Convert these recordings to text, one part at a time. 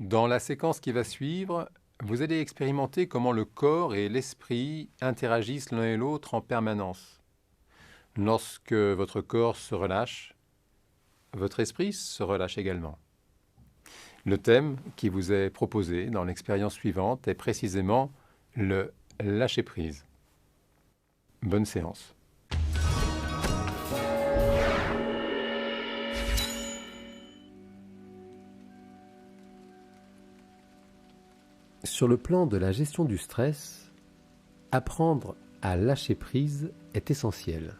Dans la séquence qui va suivre, vous allez expérimenter comment le corps et l'esprit interagissent l'un et l'autre en permanence. Lorsque votre corps se relâche, votre esprit se relâche également. Le thème qui vous est proposé dans l'expérience suivante est précisément le lâcher-prise. Bonne séance. Sur le plan de la gestion du stress, apprendre à lâcher prise est essentiel.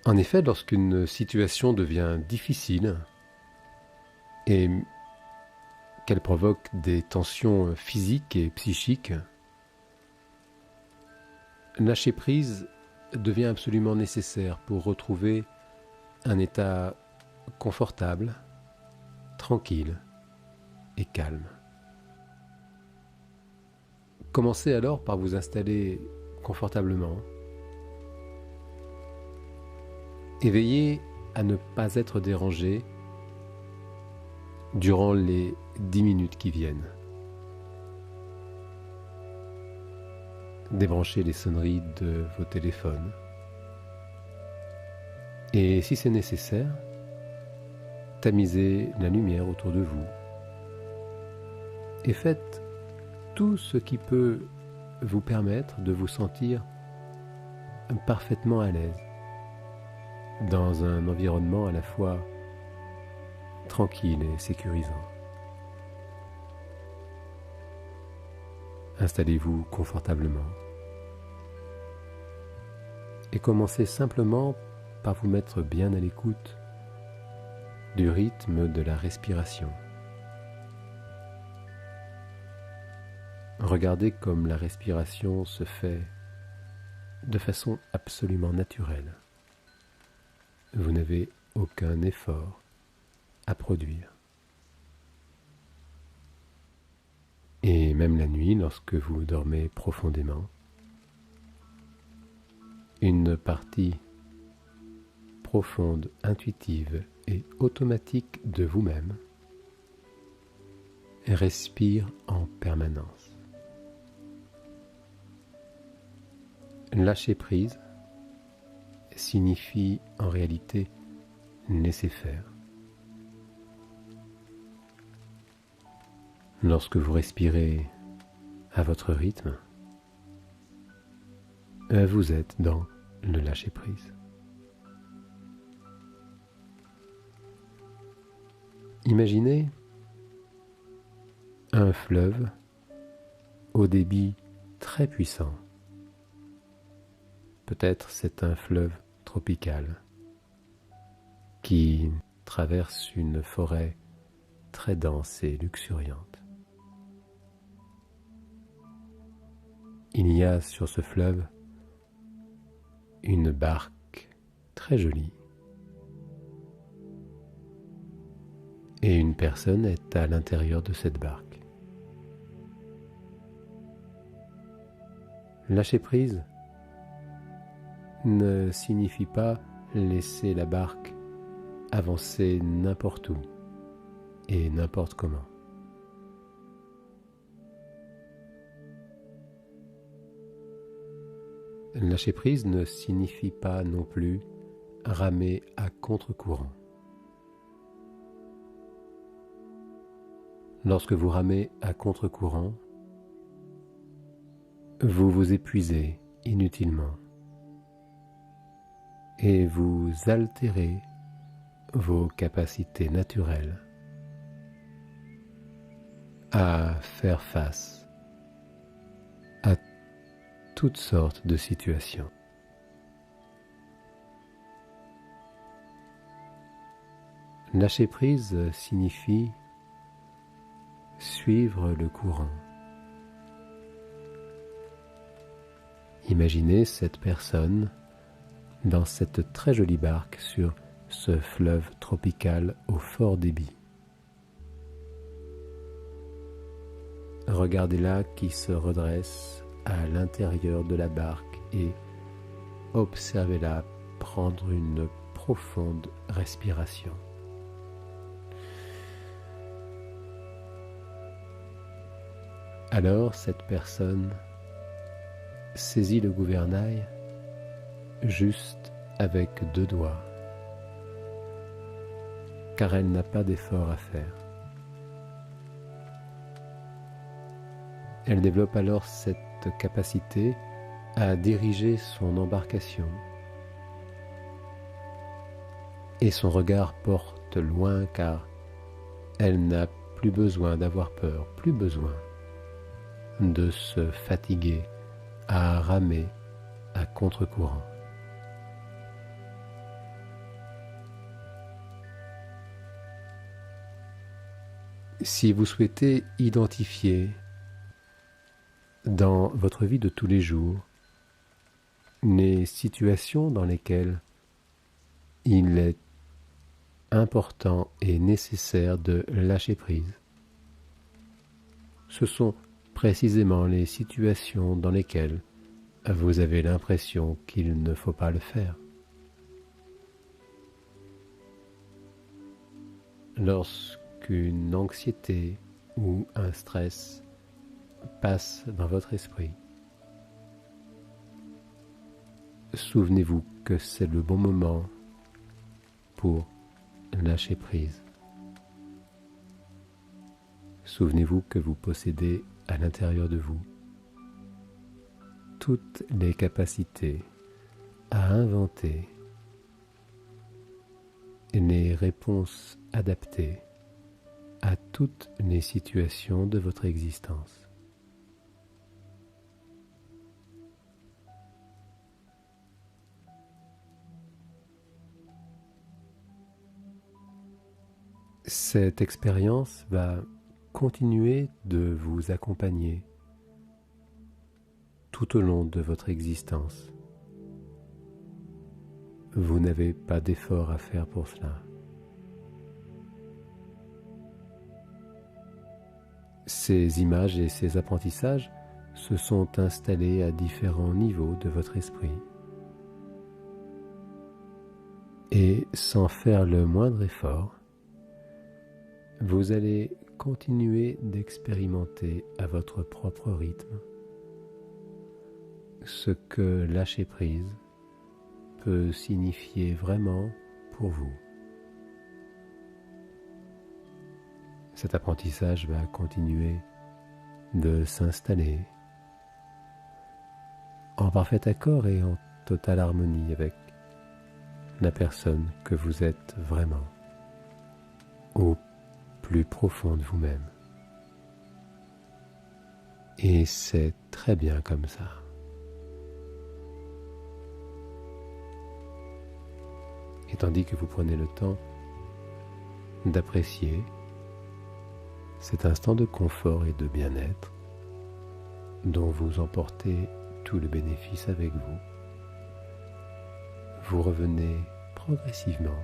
En effet, lorsqu'une situation devient difficile et qu'elle provoque des tensions physiques et psychiques, lâcher prise devient absolument nécessaire pour retrouver un état confortable, tranquille et calme. Commencez alors par vous installer confortablement et veillez à ne pas être dérangé durant les 10 minutes qui viennent. Débranchez les sonneries de vos téléphones et si c'est nécessaire, tamisez la lumière autour de vous et faites tout ce qui peut vous permettre de vous sentir parfaitement à l'aise dans un environnement à la fois tranquille et sécurisant. Installez-vous confortablement et commencez simplement par vous mettre bien à l'écoute du rythme de la respiration. Regardez comme la respiration se fait de façon absolument naturelle. Vous n'avez aucun effort à produire. Et même la nuit, lorsque vous dormez profondément, une partie profonde, intuitive et automatique de vous-même respire en permanence. Lâcher prise signifie en réalité laisser faire. Lorsque vous respirez à votre rythme, vous êtes dans le lâcher prise. Imaginez un fleuve au débit très puissant. Peut-être c'est un fleuve tropical qui traverse une forêt très dense et luxuriante. Il y a sur ce fleuve une barque très jolie et une personne est à l'intérieur de cette barque. Lâcher prise ne signifie pas laisser la barque avancer n'importe où et n'importe comment. Lâcher prise ne signifie pas non plus ramer à contre-courant. Lorsque vous ramez à contre-courant, vous vous épuisez inutilement et vous altérez vos capacités naturelles à faire face à toutes sortes de situations. Lâcher prise signifie suivre le courant. Imaginez cette personne dans cette très jolie barque sur ce fleuve tropical au fort débit. Regardez-la qui se redresse à l'intérieur de la barque et observez-la prendre une profonde respiration. Alors cette personne saisit le gouvernail juste avec 2 doigts, car elle n'a pas d'effort à faire. Elle développe alors cette capacité à diriger son embarcation et son regard porte loin car elle n'a plus besoin d'avoir peur, plus besoin de se fatiguer à ramer à contre-courant. Si vous souhaitez identifier dans votre vie de tous les jours les situations dans lesquelles il est important et nécessaire de lâcher prise, ce sont précisément les situations dans lesquelles vous avez l'impression qu'il ne faut pas le faire. Lorsqu'une anxiété ou un stress passe dans votre esprit, souvenez-vous que c'est le bon moment pour lâcher prise. Souvenez-vous que vous possédez à l'intérieur de vous toutes les capacités à inventer les réponses adaptées à toutes les situations de votre existence. Cette expérience va continuer de vous accompagner tout au long de votre existence. Vous n'avez pas d'effort à faire pour cela. Ces images et ces apprentissages se sont installés à différents niveaux de votre esprit. Et sans faire le moindre effort, vous allez continuer d'expérimenter à votre propre rythme ce que lâcher prise peut signifier vraiment pour vous. Cet apprentissage va continuer de s'installer en parfait accord et en totale harmonie avec la personne que vous êtes vraiment, au plus profond de vous-même. Et c'est très bien comme ça. Et tandis que vous prenez le temps d'apprécier cet instant de confort et de bien-être dont vous emportez tout le bénéfice avec vous, vous revenez progressivement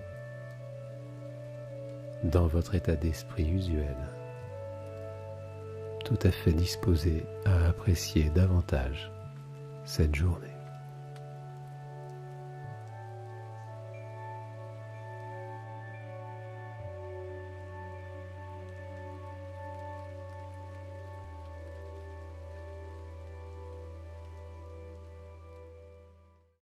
dans votre état d'esprit usuel, tout à fait disposé à apprécier davantage cette journée.